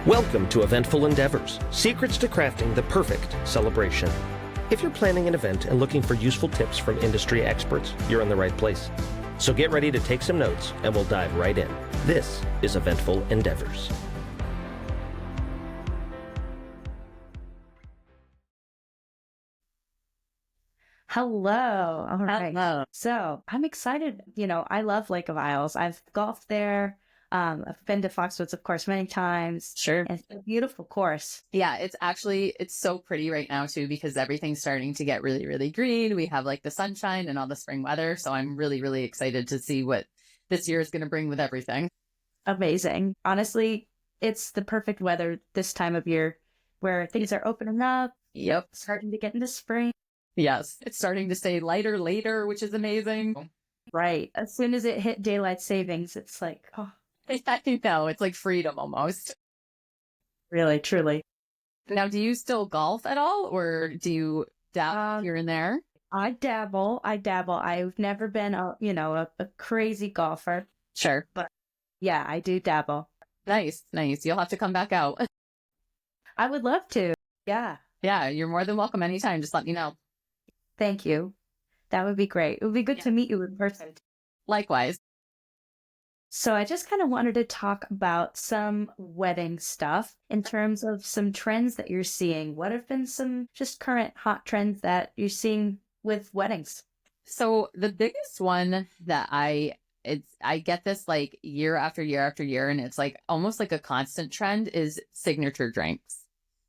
Welcome to Eventful Endeavors, secrets to crafting the perfect celebration. If you're planning an event and looking for useful tips from industry experts, you're in the right place. So get ready to take some notes and we'll dive right in. This is Eventful Endeavors. Hello. All right. Hello. So I'm excited. I love Lake of Isles. I've golfed there. I've been to Foxwoods, of course, many times. Sure. And it's a beautiful course. Yeah, it's so pretty right now too, because everything's starting to get really, really green. We have like the sunshine and all the spring weather. So I'm really, really excited to see what this year is going to bring with everything. Amazing. Honestly, it's the perfect weather this time of year where things are opening up. Yep. Starting to get into spring. Yes. It's starting to stay lighter later, which is amazing. Right. As soon as it hit daylight savings, it's like, oh, I know. It's like freedom almost. really, truly. Now, do you still golf at all, or do you dabble here and there? I dabble. I've never been a crazy golfer. Sure. But yeah, I do dabble. Nice. You'll have to come back out. I would love to. Yeah. Yeah, you're more than welcome anytime. Just let me know. Thank you. That would be great. It would be good to meet you in person. Likewise. So I just kind of wanted to talk about some wedding stuff in terms of some trends that you're seeing. What have been some just current hot trends that you're seeing with weddings? So the biggest one that I get this like year after year after year, and it's like almost like a constant trend, is signature drinks.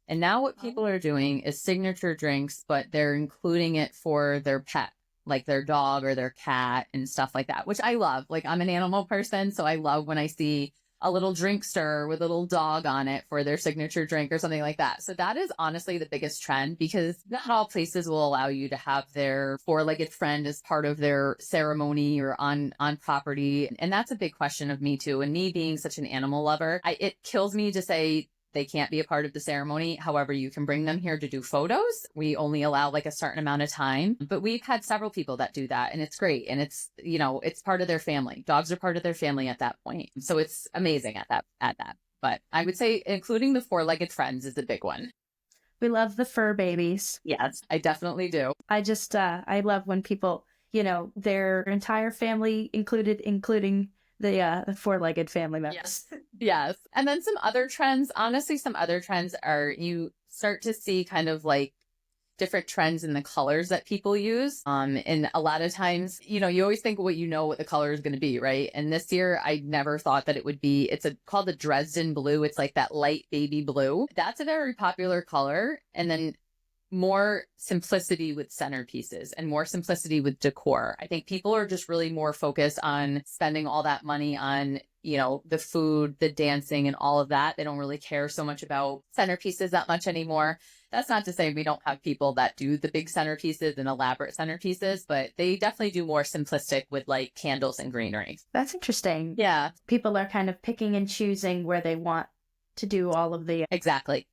And now what people are doing is signature drinks, but they're including it for their pet, like their dog or their cat and stuff like that, which I love. Like, I'm an animal person, so I love when I see a little drink stir with a little dog on it for their signature drink or something like that. So that is honestly the biggest trend, because not all places will allow you to have their four-legged friend as part of their ceremony or on property. And that's a big question of me too. And me being such an animal lover, it kills me to say they can't be a part of the ceremony. However, you can bring them here to do photos. We only allow like a certain amount of time, but we've had several people that do that, and it's great. And it's, it's part of their family. Dogs are part of their family at that point. So it's amazing at that. But I would say including the four-legged friends is the big one. We love the fur babies. Yes, I definitely do. I love when people, their entire family included, including the four-legged family members. Yes. And then some other trends, honestly, are you start to see kind of like different trends in the colors that people use. And a lot of times, you always think what the color is going to be, right? And this year, I never thought that it would be, called the Dresden blue. It's like that light baby blue. That's a very popular color. And then more simplicity with centerpieces and more simplicity with decor. I think people are just really more focused on spending all that money on, the food, the dancing, and all of that. They don't really care so much about centerpieces that much anymore. That's not to say we don't have people that do the big centerpieces and elaborate centerpieces, but they definitely do more simplistic with like candles and greenery. That's interesting. Yeah. People are kind of picking and choosing where they want to do all of the... Exactly.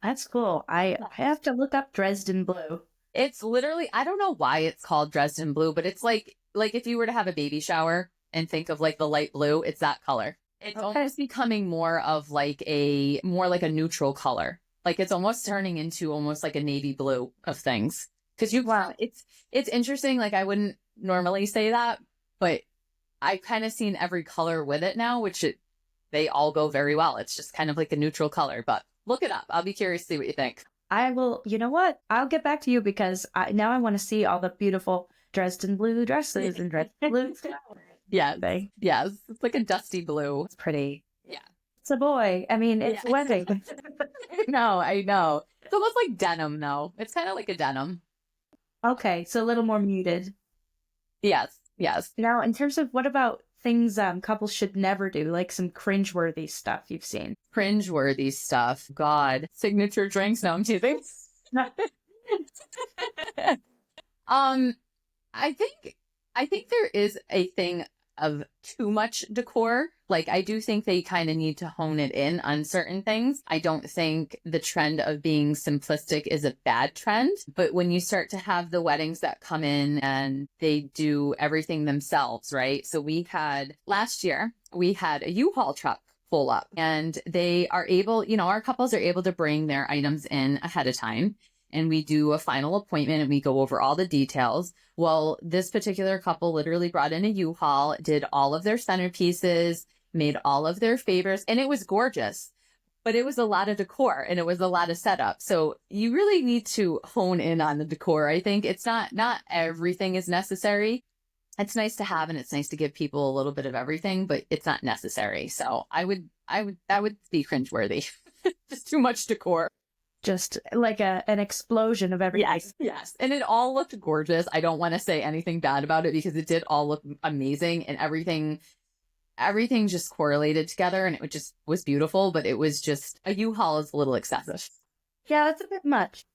That's cool. I have to look up Dresden blue. It's literally, I don't know why it's called Dresden blue, but it's like if you were to have a baby shower and think of like the light blue, it's that color. It's almost becoming more like a neutral color. Like it's almost turning into almost like a navy blue of things. Because it's interesting. Like I wouldn't normally say that, but I've kind of seen every color with it now, they all go very well. It's just kind of like a neutral color, but look it up. I'll be curious to see what you think. I will, you know what? I'll get back to you because now I want to see all the beautiful Dresden blue dresses and Dresden blue flowers. Yes. It's like a dusty blue. It's pretty. Yeah. It's a boy. I mean, it's a wedding. I know. It's almost like denim though. It's kind of like a denim. Okay. So a little more muted. Yes. Now, in terms of what about things couples should never do, like some cringeworthy stuff you've seen? Cringeworthy stuff. God. Signature drinks. No, I'm teasing. I think there is a thing of too much decor. Like, I do think they kind of need to hone it in on certain things. I don't think the trend of being simplistic is a bad trend, but when you start to have the weddings that come in and they do everything themselves, right? So last year, we had a U-Haul truck pull up, and they are able, our couples are able to bring their items in ahead of time, and we do a final appointment and we go over all the details. Well, this particular couple literally brought in a U-Haul, did all of their centerpieces, made all of their favors, and it was gorgeous. But it was a lot of decor and it was a lot of setup. So you really need to hone in on the decor. I think it's not everything is necessary. It's nice to have, and it's nice to give people a little bit of everything, but it's not necessary. So that would be cringeworthy. Just too much decor. Just like an explosion of everything. Yes. And it all looked gorgeous. I don't want to say anything bad about it because it did all look amazing, and everything just correlated together, and it just was beautiful, but it was just a U-Haul is a little excessive. Yeah, that's a bit much.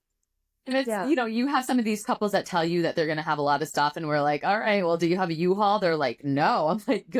And it's, you have some of these couples that tell you that they're going to have a lot of stuff, and we're like, all right, well, do you have a U-Haul? They're like, no. I'm like, go.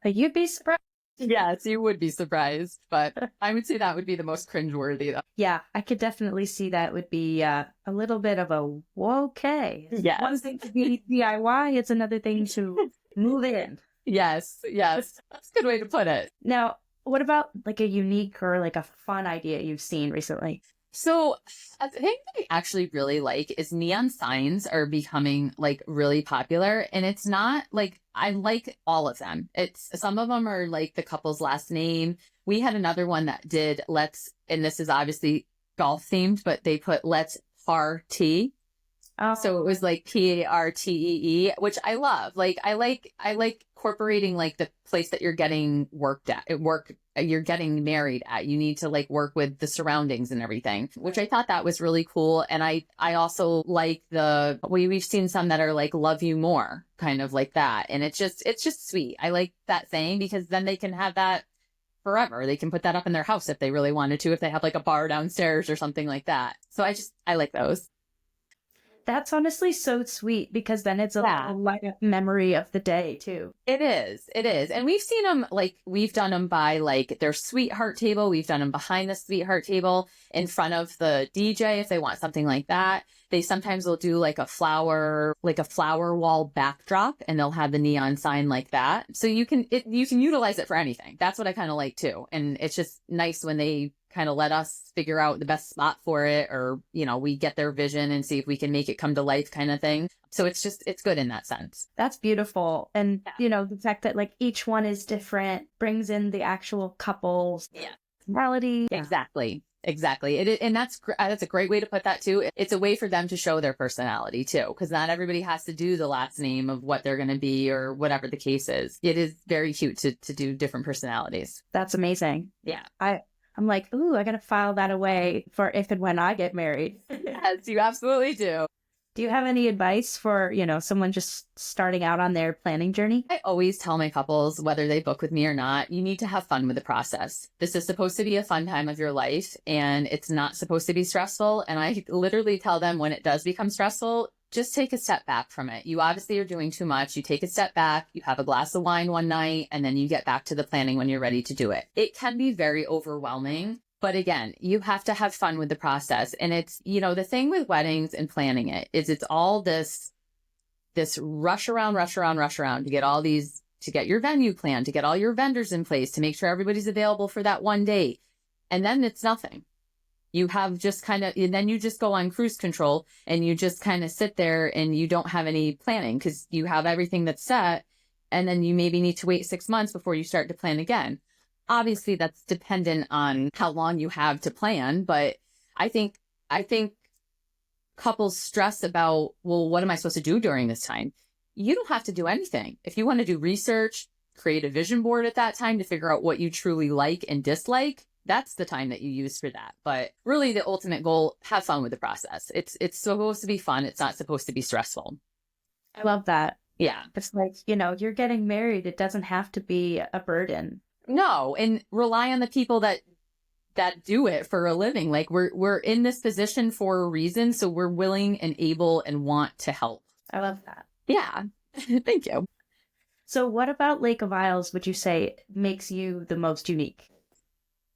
You'd be surprised. Yes, you would be surprised, but I would say that would be the most cringeworthy, though. Yeah, I could definitely see that would be a little bit of a okay. Yes. One thing to be DIY, it's another thing to move in. Yes. That's a good way to put it. Now, what about like a unique or like a fun idea you've seen recently? So a thing that I actually really like is neon signs are becoming like really popular, and it's not like, I like all of them. It's some of them are like the couple's last name. We had another one that did and this is obviously golf themed, but they put let's party. Oh. So it was like PARTEE, which I love. Like I like incorporating like the place that you're getting you're getting married at. You need to like work with the surroundings and everything, which I thought that was really cool. And I also like we've seen some that are like love you more, kind of like that. And it's just sweet. I like that saying because then they can have that forever. They can put that up in their house if they really wanted to, if they have like a bar downstairs or something like that. So I like those. That's honestly so sweet because then it's a light memory of the day too. It is. And we've seen them, like, we've done them by like their sweetheart table. We've done them behind the sweetheart table in front of the DJ if they want something like that. They sometimes will do like a flower wall backdrop, and they'll have the neon sign like that. So you can utilize it for anything. That's what I kind of like too. And it's just nice when they kind of let us figure out the best spot for it, or, we get their vision and see if we can make it come to life kind of thing. So it's good in that sense. That's beautiful. And, the fact that like each one is different brings in the actual couple's personality. Yeah. Exactly. And that's a great way to put that too. It's a way for them to show their personality too, because not everybody has to do the last name of what they're going to be or whatever the case is. It is very cute to do different personalities. That's amazing. Yeah. I'm like, ooh, I got to file that away for if and when I get married. Yes, you absolutely do. Do you have any advice for, someone just starting out on their planning journey? I always tell my couples, whether they book with me or not, you need to have fun with the process. This is supposed to be a fun time of your life, and it's not supposed to be stressful. And I literally tell them when it does become stressful, just take a step back from it. You obviously are doing too much. You take a step back, you have a glass of wine one night, and then you get back to the planning when you're ready to do it. It can be very overwhelming. But again, you have to have fun with the process. And it's, the thing with weddings and planning it is it's all this rush around to get your venue planned, to get all your vendors in place, to make sure everybody's available for that one date. And then it's nothing. You have just and then you just go on cruise control and you just kind of sit there and you don't have any planning because you have everything that's set. And then you maybe need to wait 6 months before you start to plan again. Obviously, that's dependent on how long you have to plan, but I think couples stress about, well, what am I supposed to do during this time? You don't have to do anything. If you want to do research, create a vision board at that time to figure out what you truly like and dislike, that's the time that you use for that. But really, the ultimate goal, have fun with the process. It's supposed to be fun. It's not supposed to be stressful. I love that. Yeah. It's like, you're getting married. It doesn't have to be a burden. No, and rely on the people that do it for a living. Like we're in this position for a reason, so we're willing and able and want to help. I love that. Yeah. Thank you. So what about Lake of Isles would you say makes you the most unique?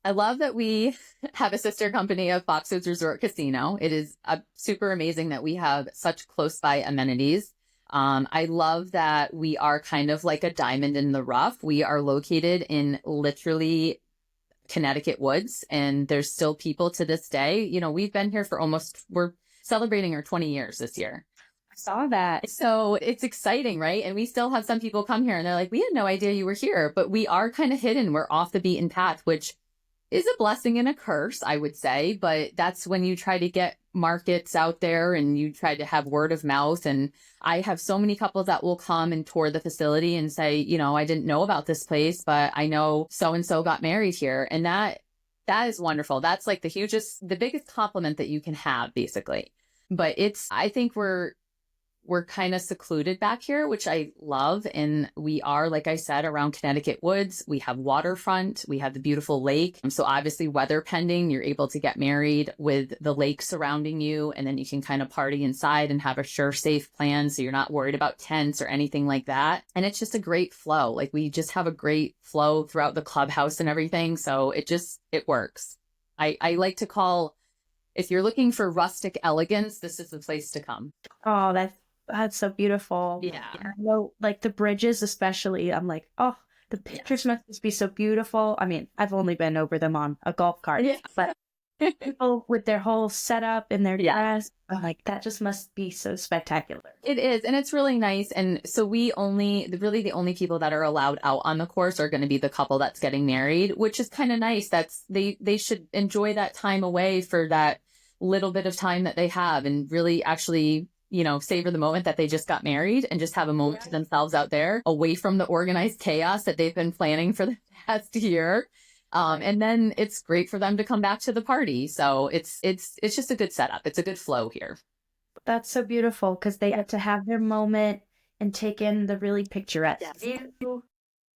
I love that we have a sister company of Foxwoods Resort Casino. It is super amazing that we have such close by amenities. I love that we are kind of like a diamond in the rough. We are located in literally Connecticut woods, and there's still people to this day. You know, we've been here for we're celebrating our 20 years this year. I saw that. So it's exciting, right? And we still have some people come here and they're like, we had no idea you were here, but we are kind of hidden. We're off the beaten path, which is a blessing and a curse, I would say. But that's when you try to get markets out there and you try to have word of mouth. And I have so many couples that will come and tour the facility and say, you know, I didn't know about this place, but I know so-and-so got married here. And that is wonderful. That's like the biggest compliment that you can have, basically. But I think we're kind of secluded back here, which I love. And we are, like I said, around Connecticut woods. We have waterfront. We have the beautiful lake. So obviously, weather pending, you're able to get married with the lake surrounding you. And then you can kind of party inside and have a sure, safe plan. So you're not worried about tents or anything like that. And it's just a great flow. Like we just have a great flow throughout the clubhouse and everything. So it works. I like to call, if you're looking for rustic elegance, this is the place to come. Oh, that's so beautiful. Yeah. I know, like the bridges, especially. I'm like, oh, the pictures must be so beautiful. I mean, I've only been over them on a golf cart, but people with their whole setup and their dress, I'm like, that just must be so spectacular. It is, and it's really nice. And so the only people that are allowed out on the course are going to be the couple that's getting married, which is kind of nice. They should enjoy that time away for that little bit of time that they have, and really actually, you know, savor the moment that they just got married and just have a moment to themselves out there, away from the organized chaos that they've been planning for the past year. And then it's great for them to come back to the party. So it's just a good setup. It's a good flow here. That's so beautiful because they get to have their moment and take in the really picturesque view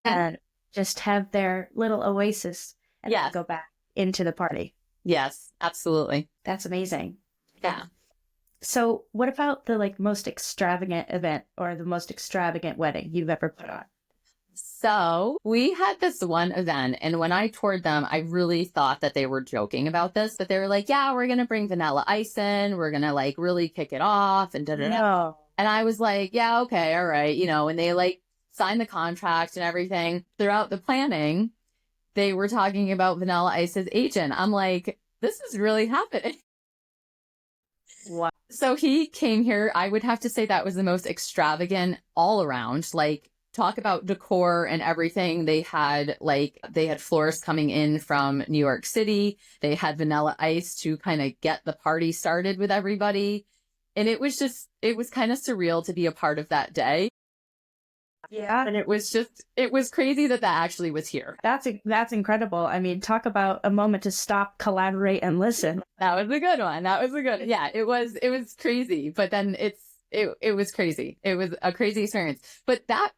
and just have their little oasis and then go back into the party. Yes, absolutely. That's amazing. Yeah. So what about the most extravagant event or the most extravagant wedding you've ever put on? So we had this one event, and when I toured them, I really thought that they were joking about this, but they were like, yeah, we're going to bring vanilla ice in. We're going to really kick it off and da-da-da. No. And I was like, yeah, okay, all right. You know, and they signed the contract and everything. Throughout the planning, they were talking about Vanilla Ice's agent. I'm like, this is really happening. Wow. So he came here. I would have to say that was the most extravagant all around. Talk about decor and everything. They had florists coming in from New York City. They had Vanilla Ice to kind of get the party started with everybody. And it was kind of surreal to be a part of that day. Yeah. And it was crazy that actually was here. That's incredible. I mean, talk about a moment to stop, collaborate, and listen. That was a good one. Yeah, it was crazy. But then it was crazy. It was a crazy experience. But that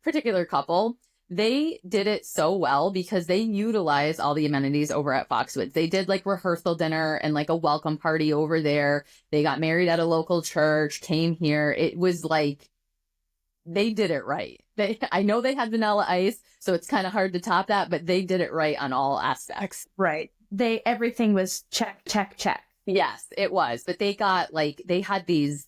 particular couple, they did it so well because they utilized all the amenities over at Foxwoods. They did rehearsal dinner and a welcome party over there. They got married at a local church, came here. It was they did it right. I know they had Vanilla Ice, so it's kind of hard to top that, but they did it right on all aspects. Right. Everything was check, check, check. Yes, it was. But they got they had these,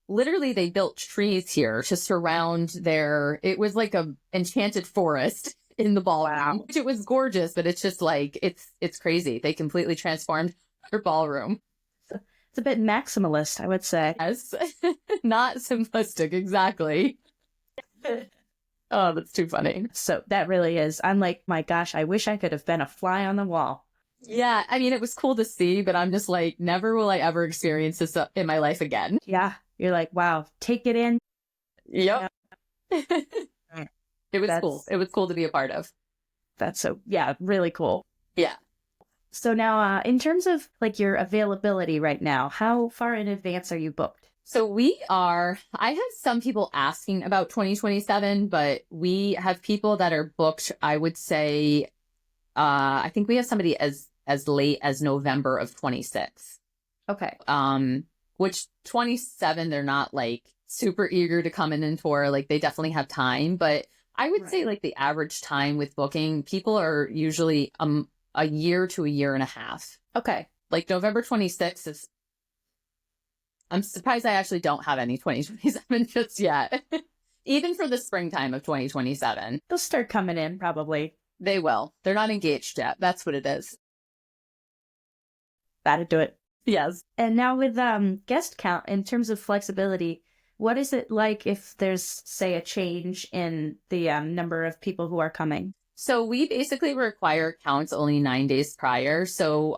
literally they built trees here to surround it was like a enchanted forest in the ballroom, which it was gorgeous, but it's just it's crazy. They completely transformed their ballroom. It's a bit maximalist, I would say. Yes. Not simplistic, exactly. Oh, that's too funny. So that really is. I'm like, my gosh, I wish I could have been a fly on the wall. Yeah, I mean, it was cool to see, but I'm just never will I ever experience this in my life again. Yeah, you're like, wow, take it in. Yep. It was cool. It was cool to be a part of. That's really cool. Yeah. So now, in terms of your availability right now, how far in advance are you booked? So I have some people asking about 2027, but we have people that are booked, I would say, I think we have somebody as late as November of 26. Okay. Which 27, they're not super eager to come in and tour. They definitely have time, but I would say the average time with booking, people are usually a year to a year and a half. Okay. November 26th is I'm surprised I actually don't have any 2027 just yet. Even for the springtime of 2027. They'll start coming in probably. They will. They're not engaged yet. That's what it is. That'd do it. Yes. And now with guest count, in terms of flexibility, what is it like if there's, say, a change in the number of people who are coming? So we basically require counts only 9 days prior. So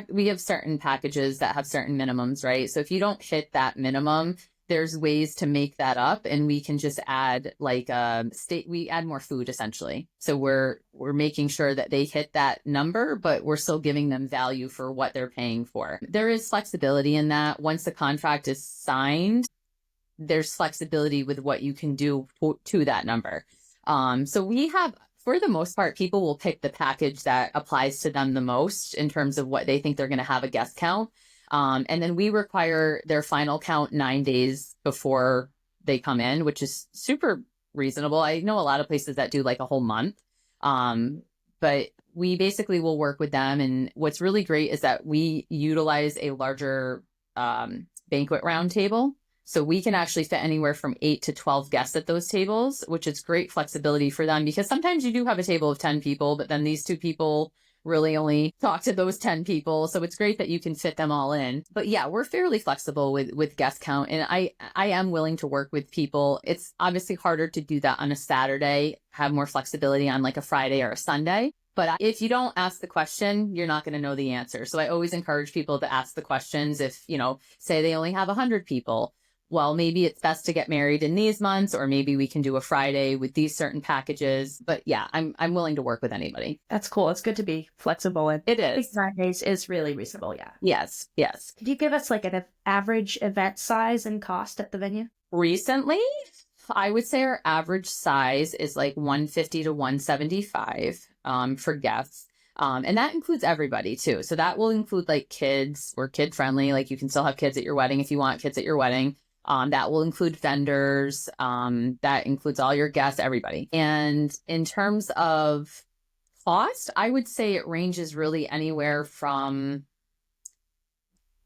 we have certain packages that have certain minimums, right? So if you don't hit that minimum, there's ways to make that up, and we can just add we add more food essentially. So we're making sure that they hit that number, but we're still giving them value for what they're paying for. There is flexibility in that. Once the contract is signed, there's flexibility with what you can do to that number. So we have, for the most part, people will pick the package that applies to them the most in terms of what they think they're going to have a guest count. And then we require their final count 9 days before they come in, which is super reasonable. I know a lot of places that do like a whole month. But we basically will work with them. And what's really great is that we utilize a larger banquet round table. So we can actually fit anywhere from 8 to 12 guests at those tables, which is great flexibility for them, because sometimes you do have a table of 10 people, but then these 2 people really only talk to those 10 people. So it's great that you can fit them all in. But yeah, we're fairly flexible with guest count. And I am willing to work with people. It's obviously harder to do that on a Saturday, have more flexibility on like a Friday or a Sunday. But if you don't ask the question, you're not going to know the answer. So I always encourage people to ask the questions. If, say they only have 100 people, well, maybe it's best to get married in these months, or maybe we can do a Friday with these certain packages. But yeah, I'm willing to work with anybody. That's cool. It's good to be flexible. And it is. 9 days is really reasonable. Yeah. Yes. Could you give us like an average event size and cost at the venue? Recently, I would say our average size is like 150 to 175 for guests. And that includes everybody too. So that will include like kids. We're kid friendly. Like you can still have kids at your wedding if you want kids at your wedding. That will include vendors. That includes all your guests, everybody. And in terms of cost, I would say it ranges really anywhere from,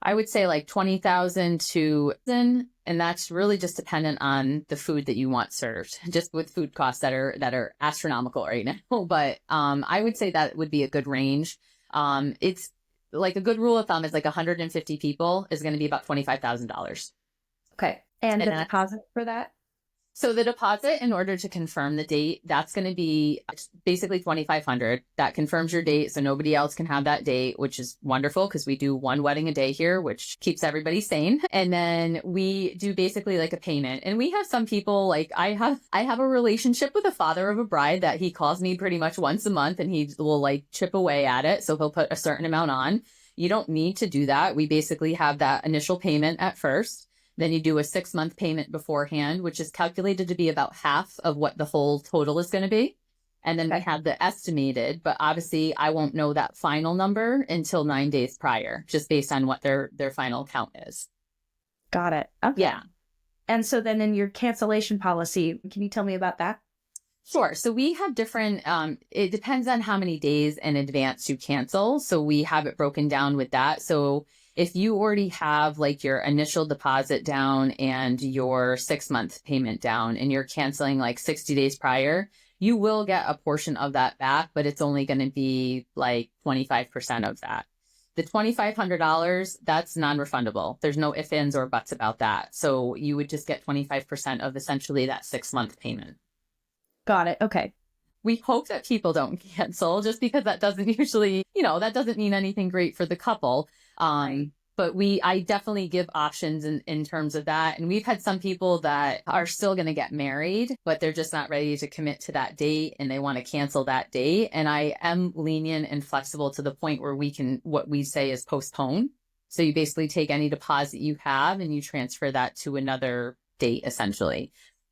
I would say like 20,000 to, and that's really just dependent on the food that you want served, just with food costs that are astronomical right now. But I would say that would be a good range. It's like a good rule of thumb is like 150 people is going to be about $25,000. Okay. And the deposit for that? So the deposit, in order to confirm the date, that's going to be basically $2,500. That confirms your date, so nobody else can have that date, which is wonderful because we do one wedding a day here, which keeps everybody sane. And then we do basically like a payment. And we have some people, like I have a relationship with the father of a bride that he calls me pretty much once a month, and he will like chip away at it. So he'll put a certain amount on. You don't need to do that. We basically have that initial payment at first. Then you do a 6-month payment beforehand, which is calculated to be about half of what the whole total is going to be. And then we have the estimated, but obviously I won't know that final number until 9 days prior, just based on what their final count is. Got it. Okay. Yeah. And so then in your cancellation policy, can you tell me about that? Sure. So we have different, it depends on how many days in advance you cancel. So we have it broken down with that. So if you already have like your initial deposit down and your 6-month payment down and you're canceling like 60 days prior, you will get a portion of that back, but it's only going to be like 25% of that. The $2,500, that's non-refundable. There's no ifs, ands, or buts about that. So you would just get 25% of essentially that 6-month payment. Got it. Okay. We hope that people don't cancel, just because that doesn't usually, that doesn't mean anything great for the couple. But I definitely give options in terms of that. And we've had some people that are still going to get married, but they're just not ready to commit to that date and they want to cancel that date. And I am lenient and flexible to the point where what we say is postpone. So you basically take any deposit you have and you transfer that to another date, essentially.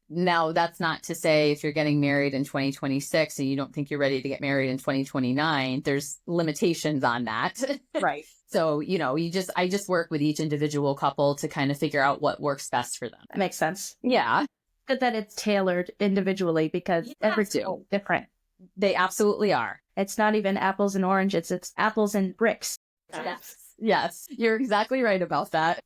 Now, that's not to say if you're getting married in 2026 and you don't think you're ready to get married in 2029, there's limitations on that. Right. So, I just work with each individual couple to kind of figure out what works best for them. That makes sense. Yeah. Good that it's tailored individually because everything's different. They absolutely are. It's not even apples and oranges. It's apples and bricks. Yes. You're exactly right about that.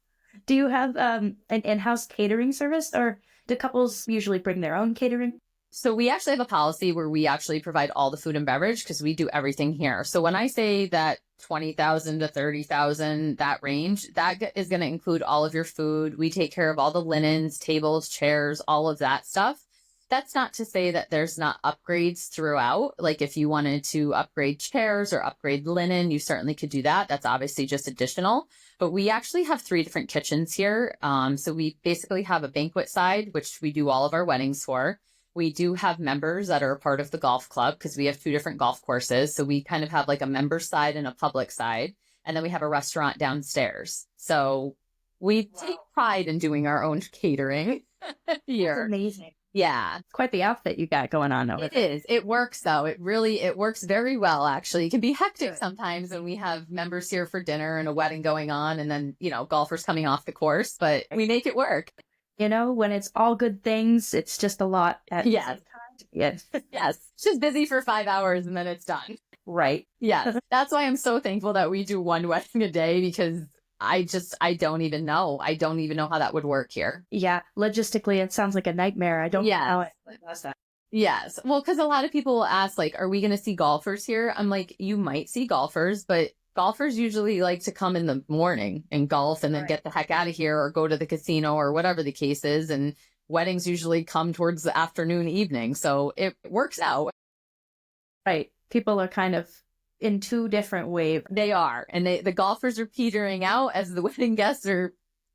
Do you have an in-house catering service, or do couples usually bring their own catering? So we actually have a policy where we actually provide all the food and beverage because we do everything here. So when I say that 20,000 to 30,000, that range, that is going to include all of your food. We take care of all the linens, tables, chairs, all of that stuff. That's not to say that there's not upgrades throughout. Like if you wanted to upgrade chairs or upgrade linen, you certainly could do that. That's obviously just additional. But we actually have 3 different kitchens here. So we basically have a banquet side, which we do all of our weddings for. We do have members that are a part of the golf club because we have 2 different golf courses. So we kind of have like a member side and a public side. And then we have a restaurant downstairs. So we take pride in doing our own catering here. That's amazing. Yeah. Quite the outfit you got going on over It there. is. It works though. It works very well actually. It can be hectic sometimes when we have members here for dinner and a wedding going on and then, golfers coming off the course, but we make it work. When it's all good things, it's just a lot at the Yes. same time. Yes. Yes. It's just busy for 5 hours and then it's done. Right. Yes. That's why I'm so thankful that we do one wedding a day because I don't even know. I don't even know how that would work here. Yeah. Logistically, it sounds like a nightmare. I don't know how it does that. Yes. Well, because a lot of people will ask, like, are we going to see golfers here? I'm like, you might see golfers, but golfers usually like to come in the morning and golf and then get the heck out of here or go to the casino or whatever the case is. And weddings usually come towards the afternoon, evening. So it works out. Right. People are kind of in 2 different waves. They are. And the golfers are petering out as the wedding guests are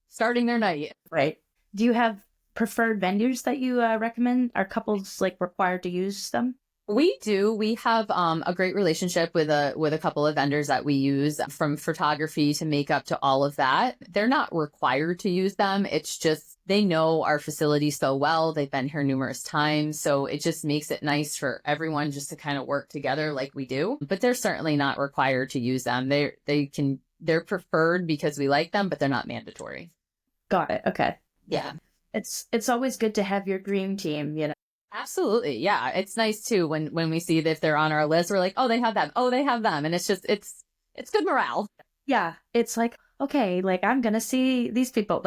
starting their night. Right. Do you have preferred venues that you recommend? Are couples required to use them? We do. We have a great relationship with a couple of vendors that we use, from photography to makeup to all of that. They're not required to use them. It's just they know our facility so well. They've been here numerous times. So it just makes it nice for everyone just to kind of work together like we do. But they're certainly not required to use them. They're preferred because we like them, but they're not mandatory. Got it. Okay. Yeah. It's always good to have your dream team, Absolutely. Yeah. It's nice too when we see that if they're on our list, we're like, oh, they have them. Oh, they have them. And it's just, it's good morale. Yeah. It's like, okay, I'm going to see these people.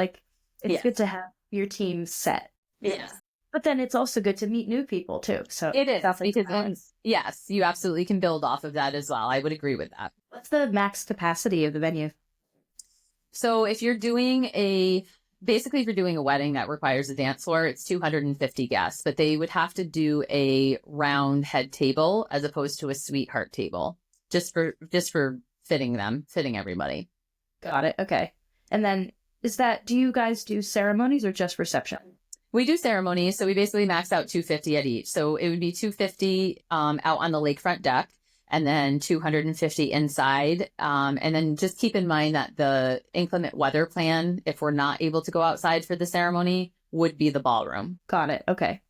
It's good to have your team set. Yes. But then it's also good to meet new people too. So It is. that's Because yes, you absolutely can build off of that as well. I would agree with that. What's the max capacity of the venue? So if you're doing a wedding that requires a dance floor, it's 250 guests, but they would have to do a round head table as opposed to a sweetheart table, just for fitting everybody. Got it. Okay. And then do you guys do ceremonies or just reception? We do ceremonies, so we basically max out 250 at each. So it would be 250 out on the lakefront deck, and then 250 inside. And then just keep in mind that the inclement weather plan, if we're not able to go outside for the ceremony, would be the ballroom. Got it. Okay.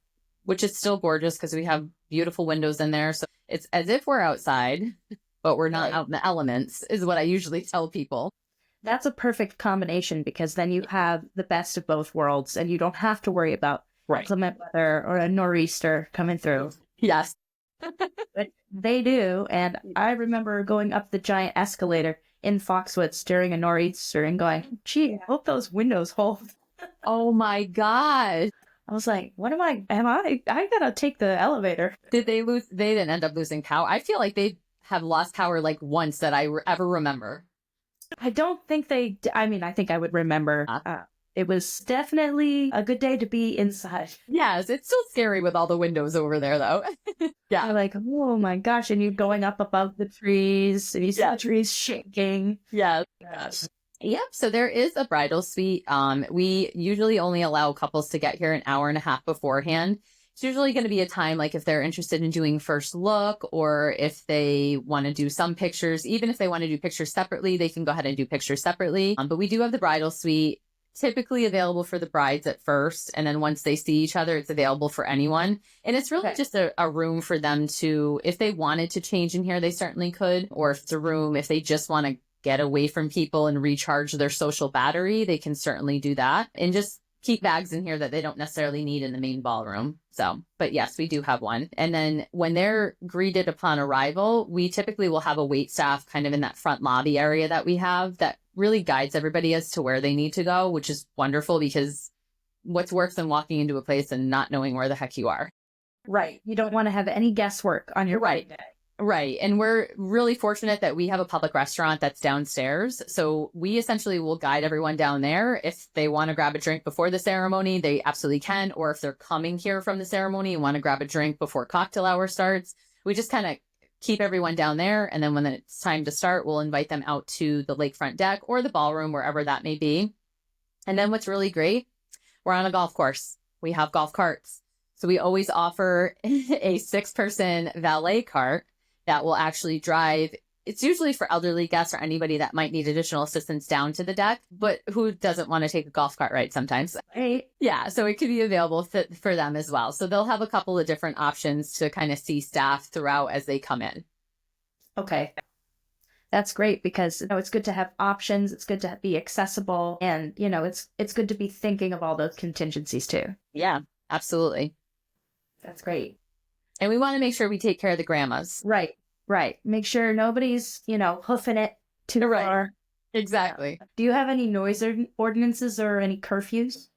Which is still gorgeous because we have beautiful windows in there. So it's as if we're outside, but we're not out in the elements, is what I usually tell people. That's a perfect combination because then you have the best of both worlds and you don't have to worry about inclement weather or a nor'easter coming through. Yes. But they do. And I remember going up the giant escalator in Foxwoods during a nor'easter and going, gee, I hope those windows hold. Oh my gosh. I was like, I gotta take the elevator. They didn't end up losing power. I feel like they have lost power once that I ever remember. I don't think I think I would remember. It was definitely a good day to be inside. Yes, it's still scary with all the windows over there, though. Yeah. I'm like, oh my gosh. And you're going up above the trees, and you see the trees shaking. Yeah. Yes. Yep. So there is a bridal suite. We usually only allow couples to get here an hour and a half beforehand. It's usually going to be a time if they're interested in doing first look, or if they want to do some pictures. Even if they want to do pictures separately, they can go ahead and do pictures separately. But we do have the bridal suite typically available for the brides at first. And then once they see each other, it's available for anyone. And it's really just a room for them to, if they wanted to change in here, they certainly could. Or if it's a room, if they just want to get away from people and recharge their social battery, they can certainly do that. And just keep bags in here that they don't necessarily need in the main ballroom. So, but yes, we do have one. And then when they're greeted upon arrival, we typically will have a wait staff kind of in that front lobby area that we have that really guides everybody as to where they need to go, which is wonderful because what's worse than walking into a place and not knowing where the heck you are? Right. You don't want to have any guesswork on your Right. wedding day. Right. And we're really fortunate that we have a public restaurant that's downstairs. So we essentially will guide everyone down there. If they want to grab a drink before the ceremony, they absolutely can. Or if they're coming here from the ceremony and want to grab a drink before cocktail hour starts, we just kind of keep everyone down there. And then when it's time to start, we'll invite them out to the lakefront deck or the ballroom, wherever that may be. And then what's really great, we're on a golf course. We have golf carts. So we always offer a 6-person valet cart that will actually drive. It's usually for elderly guests or anybody that might need additional assistance down to the deck, but who doesn't want to take a golf cart ride sometimes? Right. Yeah, so it could be available for them as well. So they'll have a couple of different options to kind of see staff throughout as they come in. Okay. That's great because, it's good to have options. It's good to be accessible. And, it's good to be thinking of all those contingencies too. Yeah, absolutely. That's great. And we want to make sure we take care of the grandmas. Right. Right. Make sure nobody's, hoofing it too Right. far. Exactly. Do you have any noise ordinances or any curfews?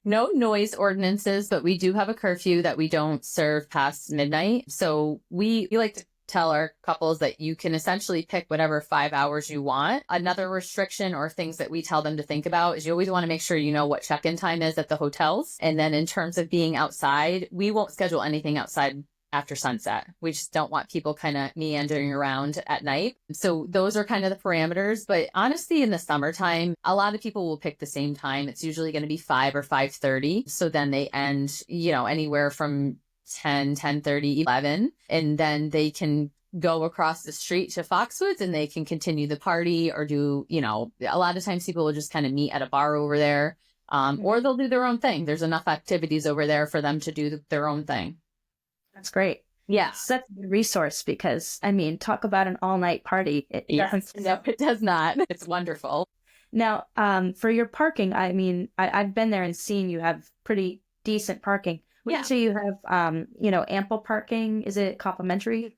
No noise ordinances, but we do have a curfew that we don't serve past midnight. So we like to tell our couples that you can essentially pick whatever 5 hours you want. Another restriction or things that we tell them to think about is you always want to make sure you know what check-in time is at the hotels. And then in terms of being outside, we won't schedule anything outside after sunset. We just don't want people kind of meandering around at night. So those are kind of the parameters. But honestly, in the summertime, a lot of people will pick the same time. It's usually going to be 5 or 5:30. So then they end, anywhere from 10, 10:30, 11. And then they can go across the street to Foxwoods and they can continue the party or do, a lot of times people will just kind of meet at a bar over there. Or they'll do their own thing. There's enough activities over there for them to do their own thing. That's great. Yeah. Such a good resource because, talk about an all-night party. Yes. No, it does not. It's wonderful. Now, for your parking, I've been there and seen you have pretty decent parking. Yeah. So you have, ample parking. Is it complimentary?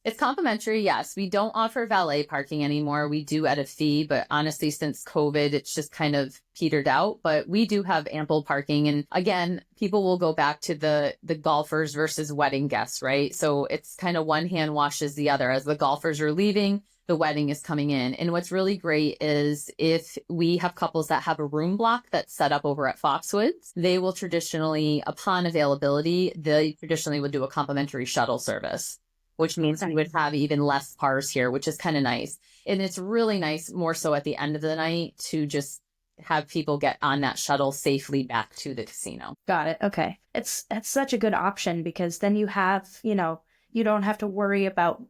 It's complimentary, yes. We don't offer valet parking anymore. We do at a fee, but honestly, since COVID, it's just kind of petered out. But we do have ample parking. And again, people will go back to the golfers versus wedding guests, right? So it's kind of one hand washes the other. As the golfers are leaving, the wedding is coming in. And what's really great is if we have couples that have a room block that's set up over at Foxwoods, they will traditionally, upon availability, they traditionally would do a complimentary shuttle service, which means we would have even less pars here, which is kind of nice. And it's really nice more so at the end of the night to just have people get on that shuttle safely back to the casino. Got it. Okay. It's such a good option because then you have, you don't have to worry about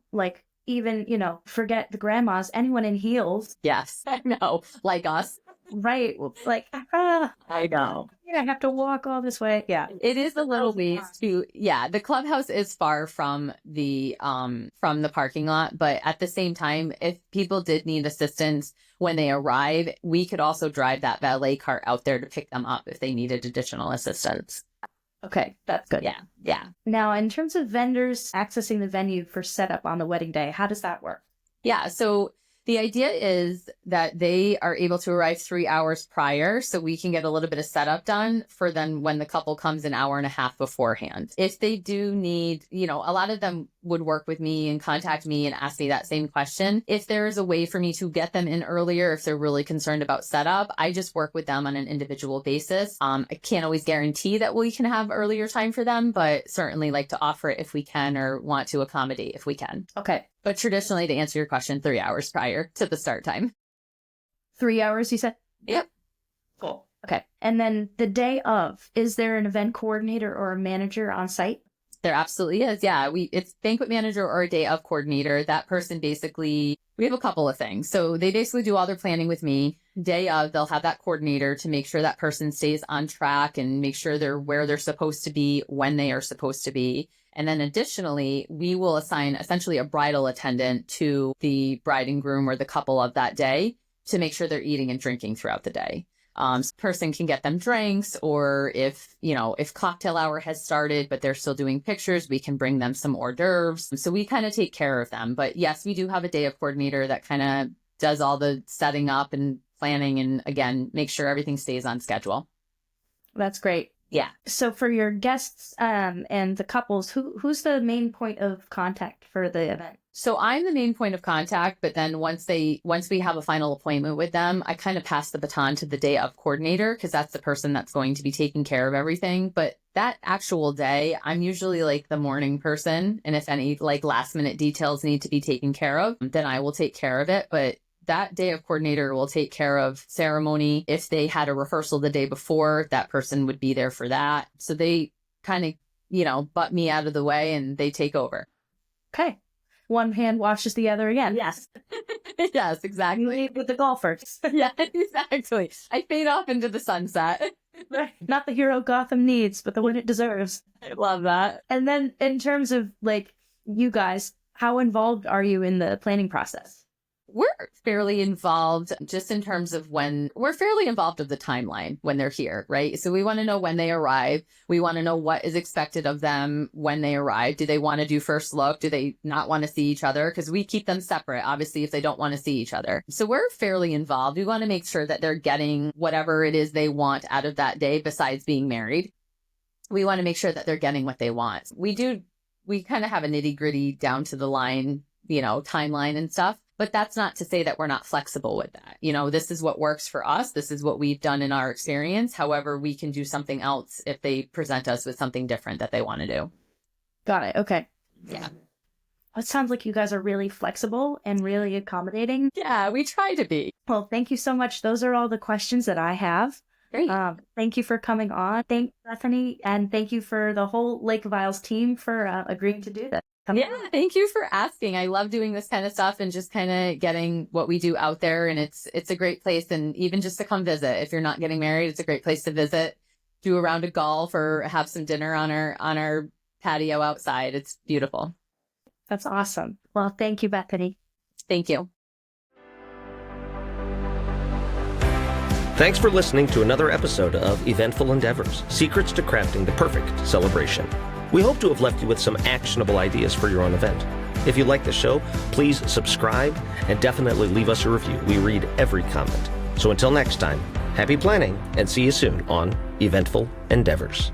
even, forget the grandmas, anyone in heels. Yes, I know. Like us. Right. I know. I have to walk all this way. Yeah. It is a little ways to, the clubhouse is far from the parking lot, but at the same time, if people did need assistance when they arrive, we could also drive that valet cart out there to pick them up if they needed additional assistance. Okay. That's good. Yeah. Yeah. Now, in terms of vendors accessing the venue for setup on the wedding day, how does that work? Yeah. So the idea is that they are able to arrive 3 hours prior so we can get a little bit of setup done for then when the couple comes an hour and a half beforehand. If they do need, a lot of them would work with me and contact me and ask me that same question. If there is a way for me to get them in earlier, if they're really concerned about setup, I just work with them on an individual basis. I can't always guarantee that we can have earlier time for them, but certainly like to offer it if we can or want to accommodate if we can. Okay. But traditionally, to answer your question, 3 hours prior to the start time. 3 hours, you said? Yep. Cool. Okay. And then the day of, is there an event coordinator or a manager on site? There absolutely is. Yeah. It's banquet manager or a day of coordinator. That person basically, we have a couple of things. So they basically do all their planning with me. Day of, they'll have that coordinator to make sure that person stays on track and make sure they're where they're supposed to be when they are supposed to be. And then additionally, we will assign essentially a bridal attendant to the bride and groom or the couple of that day to make sure they're eating and drinking throughout the day. Person can get them drinks, or if cocktail hour has started, but they're still doing pictures, we can bring them some hors d'oeuvres. So we kind of take care of them. But yes, we do have a day of coordinator that kind of does all the setting up and planning, and again, make sure everything stays on schedule. That's great. Yeah. So for your guests and the couples, who's the main point of contact for the event? So I'm the main point of contact, but then once we have a final appointment with them, I kind of pass the baton to the day of coordinator, because that's the person that's going to be taking care of everything. But that actual day, I'm usually like the morning person. And if any like last minute details need to be taken care of, then I will take care of it. But that day of coordinator will take care of ceremony. If they had a rehearsal the day before, that person would be there for that. So they kind of, butt me out of the way and they take over. Okay. One hand washes the other again. Yes. Yes, exactly. You lead with the golfers. Yeah, exactly. I fade off into the sunset. Not the hero Gotham needs, but the one it deserves. I love that. And then in terms of like you guys, how involved are you in the planning process? We're fairly involved just in terms of we're fairly involved of the timeline when they're here, right? So we want to know when they arrive. We want to know what is expected of them when they arrive. Do they want to do first look? Do they not want to see each other? Because we keep them separate, obviously, if they don't want to see each other. So we're fairly involved. We want to make sure that they're getting whatever it is they want out of that day besides being married. We want to make sure that they're getting what they want. We kind of have a nitty gritty down to the line, timeline and stuff. But that's not to say that we're not flexible with that. This is what works for us. This is what we've done in our experience. However, we can do something else if they present us with something different that they want to do. Got it. Okay. Yeah. It sounds like you guys are really flexible and really accommodating. Yeah, we try to be. Well, thank you so much. Those are all the questions that I have. Great. Thank you for coming on. Thank Bethany, and thank you for the whole Lake of Isles team for agreeing to do that. Yeah, thank you for asking. I love doing this kind of stuff and just kind of getting what we do out there. And it's a great place. And even just to come visit, if you're not getting married, it's a great place to visit, do a round of golf or have some dinner on our patio outside. It's beautiful. That's awesome. Well, thank you, Bethany. Thank you. Thanks for listening to another episode of Eventful Endeavors, Secrets to Crafting the Perfect Celebration. We hope to have left you with some actionable ideas for your own event. If you like the show, please subscribe and definitely leave us a review. We read every comment. So until next time, happy planning and see you soon on Eventful Endeavors.